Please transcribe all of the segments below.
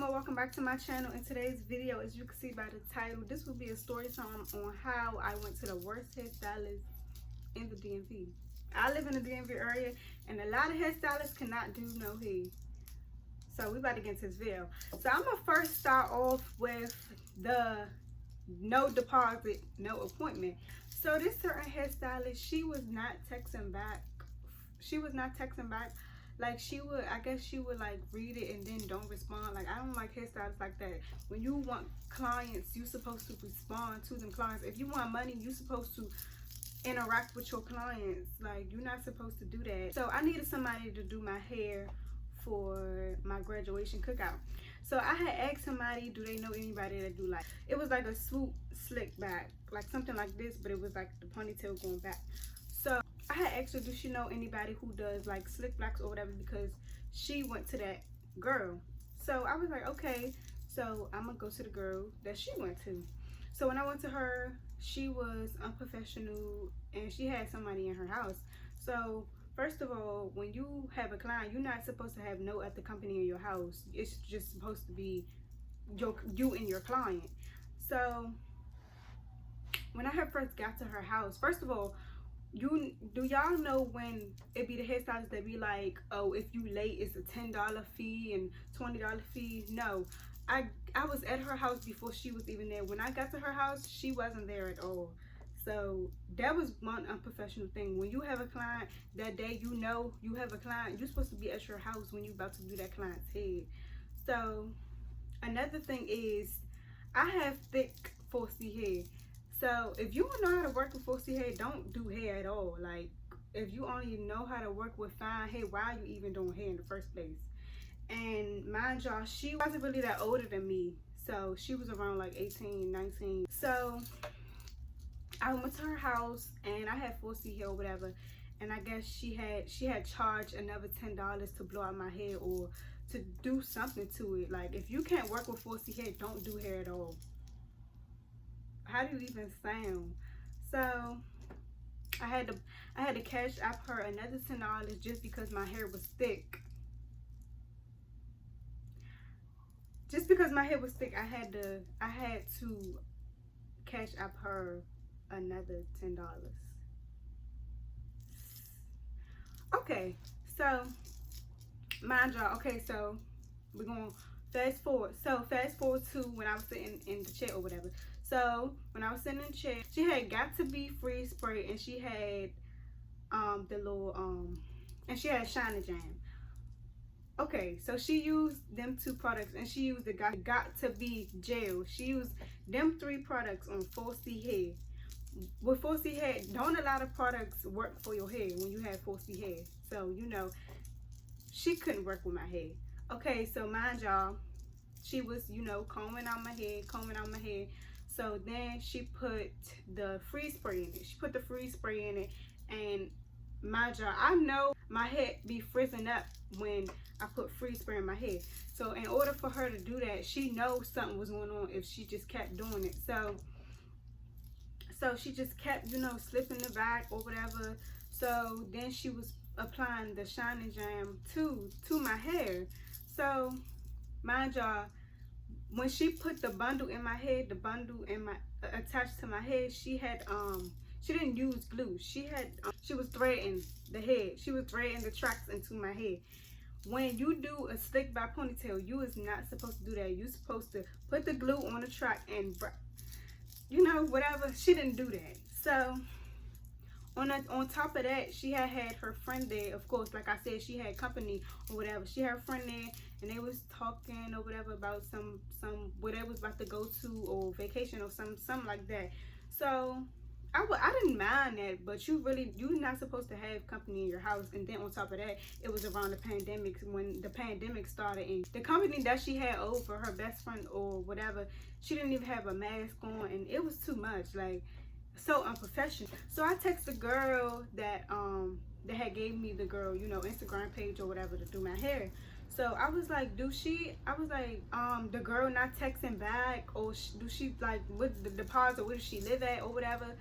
everyone, welcome back to my channel. In today's video, as you can see by the title, this will be a story time on how I went to the worst hairstylist in the DMV. I live in the DMV area and a lot of hairstylists cannot do no hair. So we about to get into this video. So I'm gonna first start off with the no deposit, no appointment. So this certain hairstylist, she was not texting back. Like she would, I guess she would like read it and then don't respond. Like I don't like hairstylists like that. When you want clients, you supposed to respond to them clients. If you want money, you supposed to interact with your clients. Like you're not supposed to do that. So I needed somebody to do my hair for my graduation cookout. So I had asked somebody, do they know anybody that do like, it was like a swoop slick back, like something like this, but it was like the ponytail going back. So I had asked her, does she know anybody who does like slick blacks or whatever, because she went to that girl. So I was like, okay, so I'm gonna go to the girl that she went to. So when I went to her, she was unprofessional and she had somebody in her house. So first of all, when you have a client, you're not supposed to have no other company in your house. It's just supposed to be you and your client. So when I had first got to her house, first of all, y'all know when it be the hairstylist that be like, oh, if you late it's a $10 fee and $20 fee? No, I was at her house before she was even there. When I got to her house, she wasn't there at all. So that was one unprofessional thing. When you have a client that day, you know you have a client, you're supposed to be at your house when you're about to do that client's head. So another thing is, I have thick 4C hair. So if you don't know how to work with 4C hair, don't do hair at all. Like if you only know how to work with fine hair, why are you even doing hair in the first place? And mind y'all, she wasn't really that older than me. So she was around like 18, 19. So I went to her house and I had 4C hair or whatever. And I guess she had charged another $10 to blow out my hair or to do something to it. Like if you can't work with 4C hair, don't do hair at all. How do you even sound? So I had to cash out her another $10 just because my hair was thick. Just because my hair was thick, I had to cash out her another $10. Okay, so mind y'all, okay, so we're gonna fast forward. So fast forward to when I was sitting in the chair or whatever. So when I was sitting in the chair, she had got to be free spray and she had the little and she had Shine Jam. Okay, so she used them two products and she used the got to be gel. She used them 3 products on 4C hair. With 4C hair, don't a lot of products work for your hair when you have 4C hair. So you know, she couldn't work with my hair. Okay, so mind y'all, she was, you know, combing out my hair. So then she put the freeze spray in it. She put the freeze spray in it, and mind y'all, I know my head be frizzing up when I put freeze spray in my hair. So in order for her to do that, she knows something was going on if she just kept doing it. So she just kept, you know, slipping the back or whatever. So then she was applying the Shine Jam to my hair. So mind y'all, when she put the bundle in my head, the bundle in my attached to my head, she had she didn't use glue. She was threading the head. She was threading the tracks into my head. When you do a slick back ponytail, you is not supposed to do that. You're supposed to put the glue on the track and, you know, whatever. She didn't do that. So on top of that, she had her friend there. Of course, like I said, she had company or whatever. She had her friend there and they was talking or whatever about some where they was about to go to or vacation or something like that. So I didn't mind that, but you're not supposed to have company in your house. And then on top of that, it was around the pandemic, when the pandemic started, and the company that she had over, her best friend or whatever, she didn't even have a mask on, and it was too much, like so unprofessional. So I texted the girl that had gave me the girl, you know, Instagram page or whatever to do my hair. So I was like, the girl not texting back, or do she like with the deposit, where does she live at or whatever?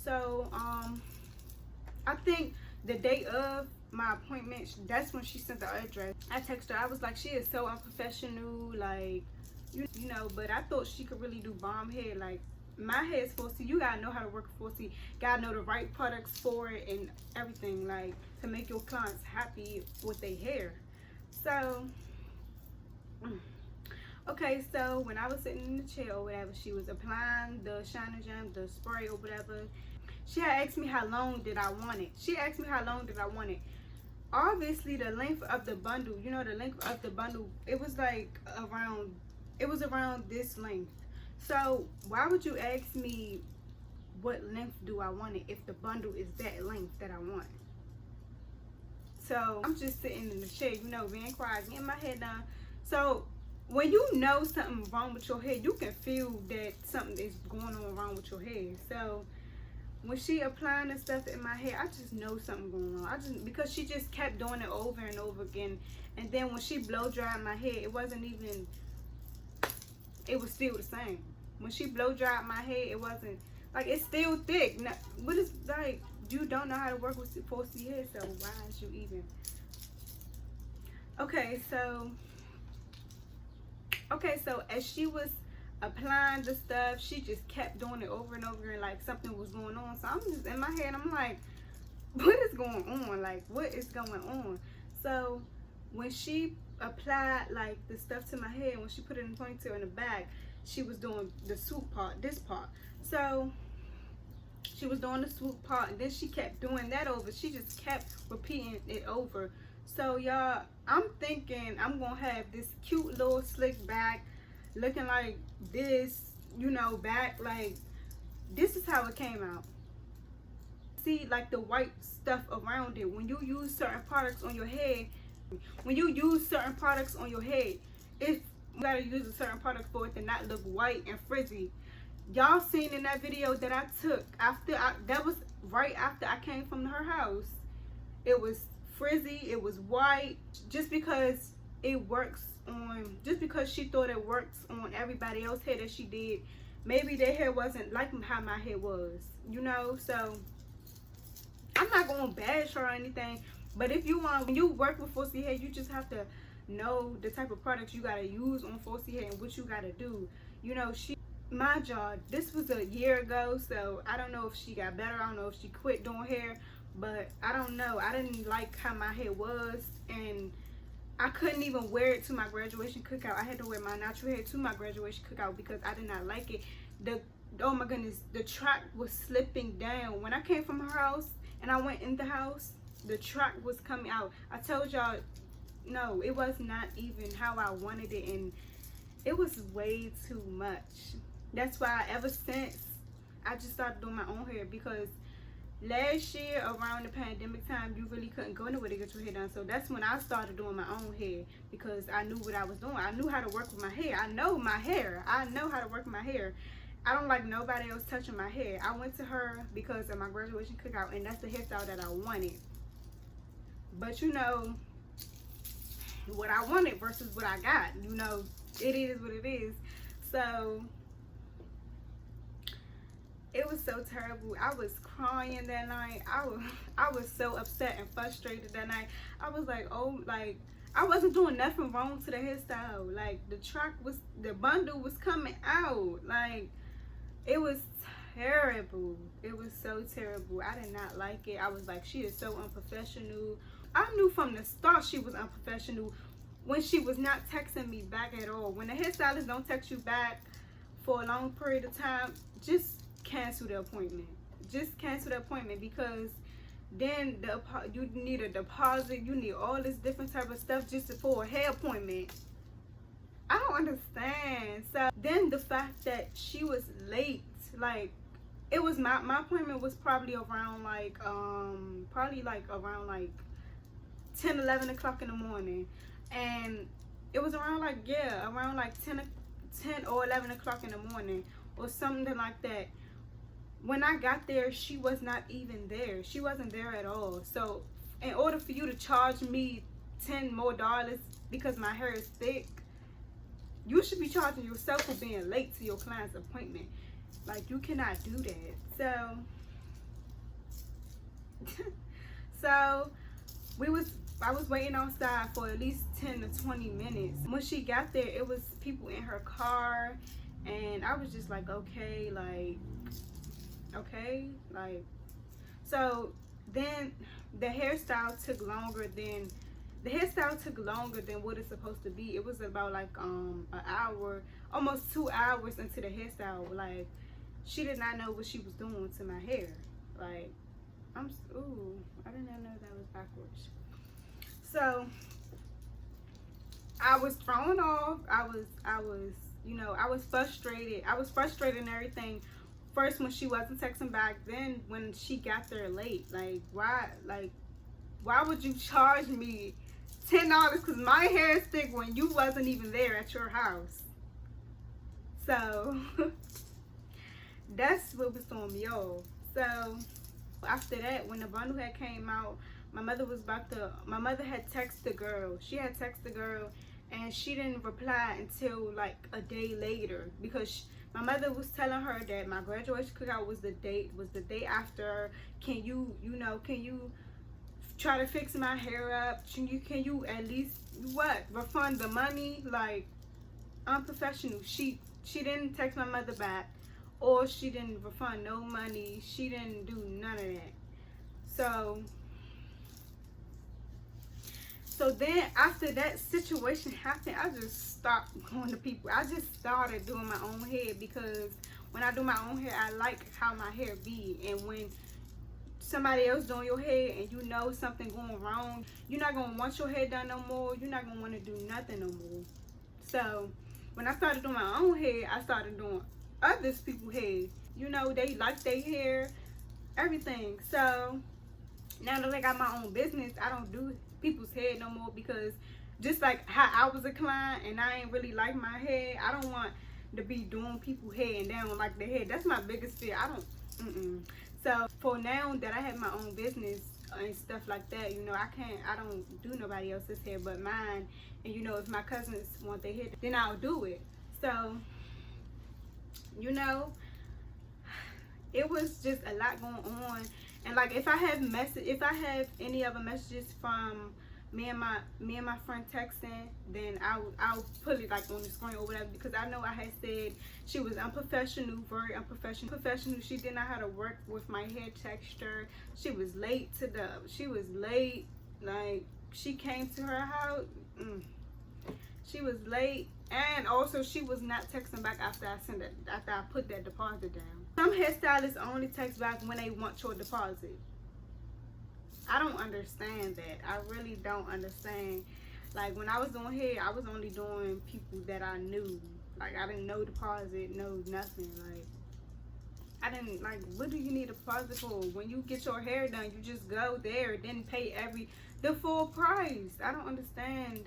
So I think the day of, my appointment, that's when she sent the address. I texted her. I was like, she is so unprofessional, like, you know, but I thought she could really do bomb hair. Like, my hair is 4C. You gotta know how to work 4C. Gotta know the right products for it and everything, like, to make your clients happy with their hair. So, okay, so when I was sitting in the chair or whatever, she was applying the Shiner Gem, the spray or whatever. She had asked me how long did I want it. She asked me how long did I want it. Obviously, the length of the bundle, you know, the length of the bundle, it was like around, it was around this length. So why would you ask me what length do I want it if the bundle is that length that I want? So I'm just sitting in the chair, you know, being quiet, getting my head down. So when you know something wrong with your hair, you can feel that something is going on wrong with your hair. So when she applying the stuff in my hair, I just know something going on. Because she just kept doing it over and over again. And then when she blow dried my hair, it wasn't even, it was still the same. When she blow dried my hair, it wasn't, like, it's still thick. Now, but it's like, you don't know how to work with 4C hair, so why is you even? Okay, so as she was applying the stuff, she just kept doing it over and over again, like something was going on. So I'm just in my head, I'm like, what is going on? Like, what is going on? So when she applied like the stuff to my hair, when she put it in the ponytail in the back, she was doing the swoop part, this part. So she was doing the swoop part, and then she kept doing that over. She just kept repeating it over. So y'all, I'm thinking I'm gonna have this cute little slick back looking like this, you know, back like this is how it came out. See, like the white stuff around it. When you use certain products on your head, if you gotta use a certain product for it to not look white and frizzy. Y'all seen in that video that I took after that was right after I came from her house. It was frizzy, it was white, just because it works on, just because she thought it works on everybody else's hair that she did, maybe their hair wasn't like how my hair was, you know. So I'm not gonna bash her or anything, but if you want, when you work with 4C hair, you just have to know the type of products you gotta use on 4C hair and what you gotta do, you know. My job, this was a year ago, so I don't know if she got better, I don't know if she quit doing hair, but I don't know. I didn't like how my hair was, and I couldn't even wear it to my graduation cookout. I had to wear my natural hair to my graduation cookout because I did not like it. Oh my goodness, the track was slipping down. When I came from her house and I went in the house, the track was coming out. I told y'all, no, it was not even how I wanted it, and it was way too much. That's why ever since I just started doing my own hair, because last year around the pandemic time, you really couldn't go anywhere to get your hair done. So that's when I started doing my own hair, because I knew what I was doing. I knew how to work with my hair. I know my hair. I know how to work with my hair. I don't like nobody else touching my hair. I went to her because of my graduation cookout, and that's the hairstyle that I wanted. But you know, what I wanted versus what I got, you know, it is what it is. So it was so terrible. I was crying that night. I was so upset and frustrated that night. I was like, oh, like, I wasn't doing nothing wrong to the hairstyle. Like, the bundle was coming out. Like, it was terrible. It was so terrible. I did not like it. I was like, she is so unprofessional. I knew from the start she was unprofessional when she was not texting me back at all. When the hairstylist don't text you back for a long period of time, just cancel the appointment. Just cancel the appointment, because then you need a deposit, you need all this different type of stuff just for a hair appointment. I don't understand. So then the fact that she was late, like, it was my appointment was probably around like around like 10, 11 o'clock in the morning, and it was around like, yeah, around like 10 or 11 o'clock in the morning or something like that. When I got there, she was not even there. She wasn't there at all. So in order for you to charge me $10 more because my hair is thick, you should be charging yourself for being late to your client's appointment. Like, you cannot do that. So I was waiting outside for at least 10 to 20 minutes. When she got there, it was people in her car, and I was just like, okay, like, so then the hairstyle took longer than what it's supposed to be. It was about like an hour, almost 2 hours into the hairstyle. Like, she did not know what she was doing to my hair. Like, ooh, I did not know that was backwards. So I was thrown off. I was, you know, I was frustrated. I was frustrated and everything. First when she wasn't texting back, then when she got there late. Like, why would you charge me $10 because my hair is thick when you wasn't even there at your house? So that's what was throwing me off. So after that, when the bundle had came out, my mother had texted the girl. She had texted the girl, and she didn't reply until like a day later, because my mother was telling her that my graduation cookout was the day after. Can you try to fix my hair up? Can you at least refund the money? Like, unprofessional. She didn't text my mother back, or she didn't refund no money. She didn't do none of that. So then after that situation happened, I just stopped going to people. I just started doing my own hair, because when I do my own hair, I like how my hair be. And when somebody else doing your hair and you know something going wrong, you're not going to want your hair done no more. You're not going to want to do nothing no more. So when I started doing my own hair, I started doing other people's hair. You know, they like their hair, everything. So now that I got my own business, I don't do people's hair no more, because just like how I was a client and I ain't really like my hair, I don't want to be doing people's hair and they don't like their hair. That's my biggest fear. I don't. So for now that I have my own business and stuff like that, you know, I don't do nobody else's hair but mine. And you know, if my cousins want their hair, then I'll do it. So, you know, it was just a lot going on. And like, if I have any other messages from me and my friend texting, then I'll put it like on the screen or whatever, because I know I had said she was unprofessional, very unprofessional. She didn't know how to work with my hair texture. She was late. Like, she came to her house. She was late, and also she was not texting back after I put that deposit down. Some hairstylists only text back when they want your deposit. I don't understand that. I really don't understand. Like, when I was doing hair, I was only doing people that I knew. Like, I didn't know deposit, no nothing. Like, I didn't, like, what do you need a deposit for? When you get your hair done, you just go there, then pay the full price. I don't understand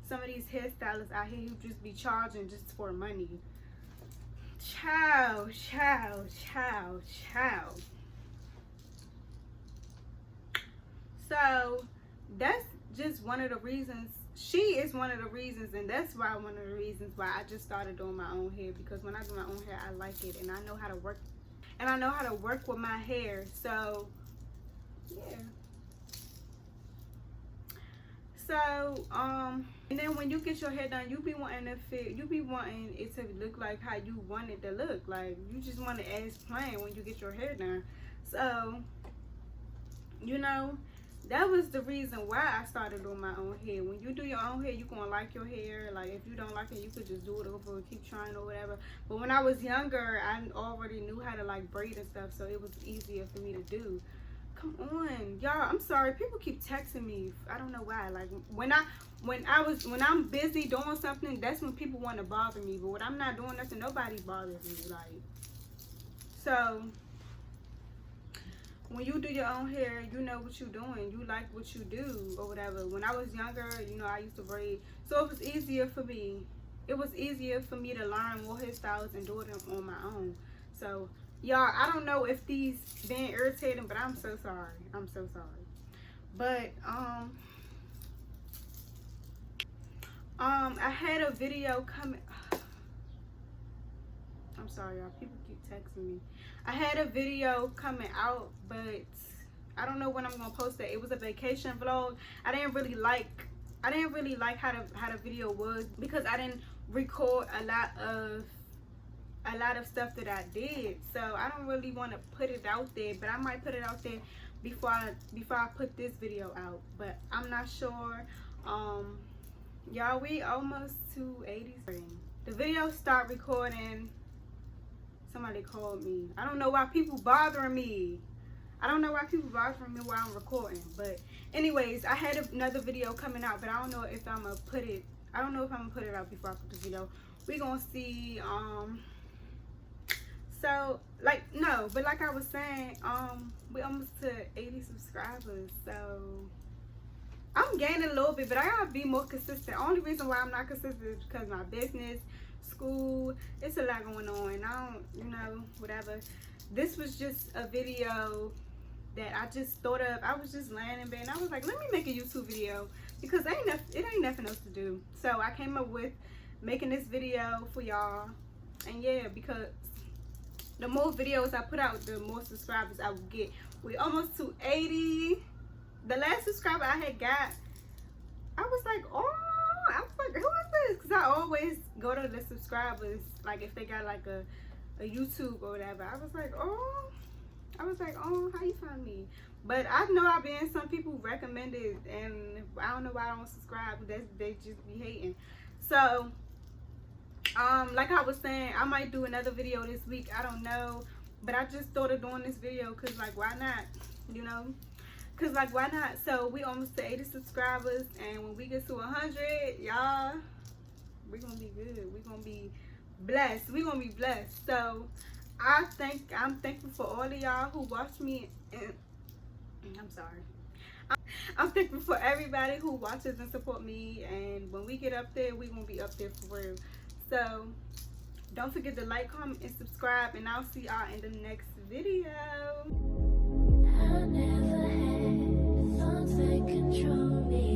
some of these hairstylists out here who just be charging just for money. Ciao. So that's just one of the reasons. She is one of the reasons, and that's why one of the reasons why I just started doing my own hair, because when I do my own hair, I like it, and I know how to work, with my hair. So yeah. So and then when you get your hair done, you be wanting it to look like how you want it to look. Like, you just want it as plain when you get your hair done. So, you know, that was the reason why I started doing my own hair. When you do your own hair, you're gonna like your hair. Like, if you don't like it, you could just do it over and keep trying or whatever. But when I was younger, I already knew how to like braid and stuff, so it was easier for me to do. Come on, y'all. I'm sorry. People keep texting me. I don't know why. Like, when I'm busy doing something, that's when people want to bother me. But when I'm not doing nothing, nobody bothers me. Like, so when you do your own hair, you know what you're doing. You like what you do or whatever. When I was younger, you know, I used to braid, so it was easier for me. It was easier for me to learn more hairstyles and do it on my own. So, y'all, I don't know if these been irritating, but I'm so sorry. I'm so sorry. But I had a video coming. I'm sorry, y'all. People keep texting me. I had a video coming out, but I don't know when I'm gonna post it. It was a vacation vlog. I didn't really like how the video was, because I didn't record a lot of stuff that I did. So I don't really want to put it out there, but I might put it out there before I put this video out. But I'm not sure. Y'all, we almost to 80. The video start recording. Somebody called me. I don't know why people bothering me. I don't know why people bothering me while I'm recording. But anyways, I had another video coming out, but I don't know if I'm gonna put it. I don't know if I'm gonna put it out before I put the video. We gonna see. So like I was saying, we almost to 80 subscribers. So I'm gaining a little bit, but I gotta be more consistent. Only reason why I'm not consistent is because my business, school, it's a lot going on. I don't, you know, whatever. This was just a video that I just thought of. I was just laying in bed and I was like, let me make a YouTube video, because it ain't nothing else to do. So I came up with making this video for y'all. And yeah, because the more videos I put out, the more subscribers I will get. We almost to 80. The last subscriber I had got, I was like, oh, I was like, who is this? Because I always go to the subscribers, like if they got like a YouTube or whatever. I was like, oh, how you find me? But I know I've been, some people recommended, and I don't know why I don't subscribe. They just be hating. So like I was saying, I might do another video this week. I don't know, but I just thought of doing this video because, like, why not? You know, because, like, why not? So we almost to 80 subscribers, and when we get to 100, y'all, we're gonna be good. We're gonna be blessed. We're gonna be blessed. So I'm thankful for all of y'all who watch me, and I'm sorry. I'm thankful for everybody who watches and support me, and when we get up there, we're gonna be up there for real. So don't forget to like, comment, and subscribe, and I'll see y'all in the next video. I never had thoughts that control me.